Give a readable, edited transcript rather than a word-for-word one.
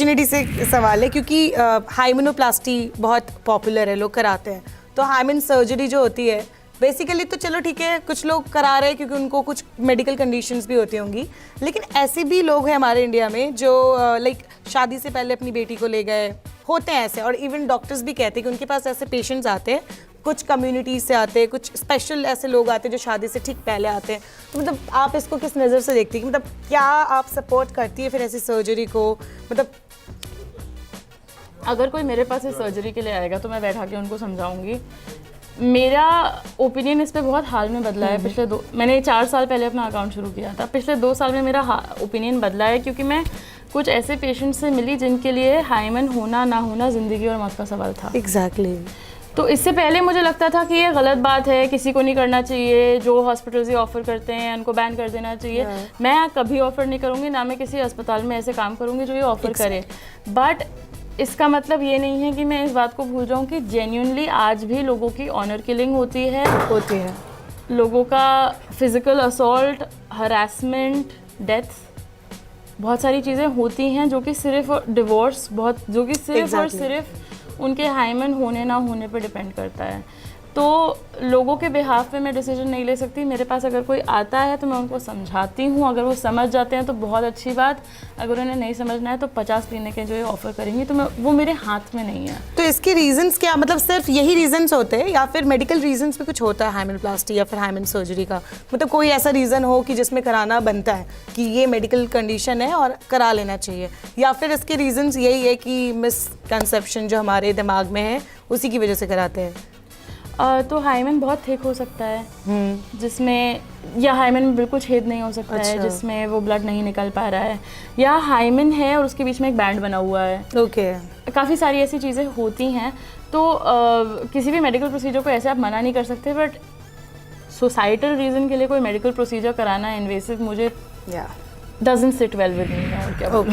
Opportunity से सवाल है क्योंकि हाइमेनोप्लास्टी बहुत पॉपुलर है, लोग कराते हैं। तो हाइमेन सर्जरी जो होती है बेसिकली तो चलो ठीक है, कुछ लोग करा रहे हैं क्योंकि उनको कुछ मेडिकल कंडीशंस भी होती होंगी, लेकिन ऐसे भी लोग हैं हमारे इंडिया में जो लाइक शादी से पहले अपनी बेटी को ले गए, होते हैं ऐसे। और इवन डॉक्टर्स भी कहते हैं कि उनके पास ऐसे पेशेंट्स आते हैं, कुछ कम्युनिटीज से आते हैं, कुछ स्पेशल ऐसे लोग आते हैं जो शादी से ठीक पहले आते हैं। तो मतलब आप इसको किस नज़र से देखती हैं कि मतलब क्या आप सपोर्ट करती है फिर ऐसी सर्जरी को? मतलब अगर कोई मेरे पास इस सर्जरी के लिए आएगा तो मैं बैठा के उनको समझाऊंगी। मेरा ओपिनियन इस पे बहुत हाल में बदला है। मैंने 4 साल पहले अपना अकाउंट शुरू किया था। पिछले 2 साल में मेरा ओपिनियन बदला है क्योंकि मैं कुछ ऐसे पेशेंट से मिली जिनके लिए हाइमन होना ना होना ज़िंदगी और मौत का सवाल था। एग्जैक्टली। तो इससे पहले मुझे लगता था कि ये गलत बात है, किसी को नहीं करना चाहिए, जो हॉस्पिटल्स ये ऑफ़र करते हैं उनको बैन कर देना चाहिए। मैं कभी ऑफ़र नहीं करूँगी, ना मैं किसी अस्पताल में ऐसे काम करूँगी जो ये ऑफ़र करे। बट इसका मतलब ये नहीं है कि मैं इस बात को भूल जाऊँ कि जेन्युइनली आज भी लोगों की ऑनर किलिंग होती है। लोगों का फिज़िकल असॉल्ट, हरासमेंट, डेथ्स, बहुत सारी चीज़ें होती हैं जो कि सिर्फ डिवोर्स जो कि सिर्फ और सिर्फ उनके हाइमन होने ना होने पर डिपेंड करता है। तो लोगों के बिहाफ पे मैं डिसीजन नहीं ले सकती। मेरे पास अगर कोई आता है तो मैं उनको समझाती हूँ, अगर वो समझ जाते हैं तो बहुत अच्छी बात, अगर उन्हें नहीं समझना है तो 50 क्लिनिक के जो ये ऑफ़र करेंगी तो वो मेरे हाथ में नहीं है। तो इसके रीजंस क्या, मतलब सिर्फ यही रीजंस होते हैं या फिर मेडिकल रीजंस भी कुछ होता है हाइमेनोप्लास्टी या फिर हाइमेन सर्जरी का? मतलब कोई ऐसा रीज़न हो कि जिसमें कराना बनता है कि ये मेडिकल कंडीशन है और करा लेना चाहिए, या फिर इसके रीजंस यही है कि मिसकंसेप्शन जो हमारे दिमाग में है उसी की वजह से कराते हैं? तो हाइमन बहुत थिक हो सकता है, जिसमें या हाइमन में बिल्कुल छेद नहीं हो सकता है जिसमें वो ब्लड नहीं निकल पा रहा है, या हाइमन है और उसके बीच में एक बैंड बना हुआ है। काफ़ी सारी ऐसी चीज़ें होती हैं। तो किसी भी मेडिकल प्रोसीजर को ऐसे आप मना नहीं कर सकते, बट सोसाइटल रीज़न के लिए कोई मेडिकल प्रोसीजर कराना इन्वेसिव मुझे doesn't sit well with me.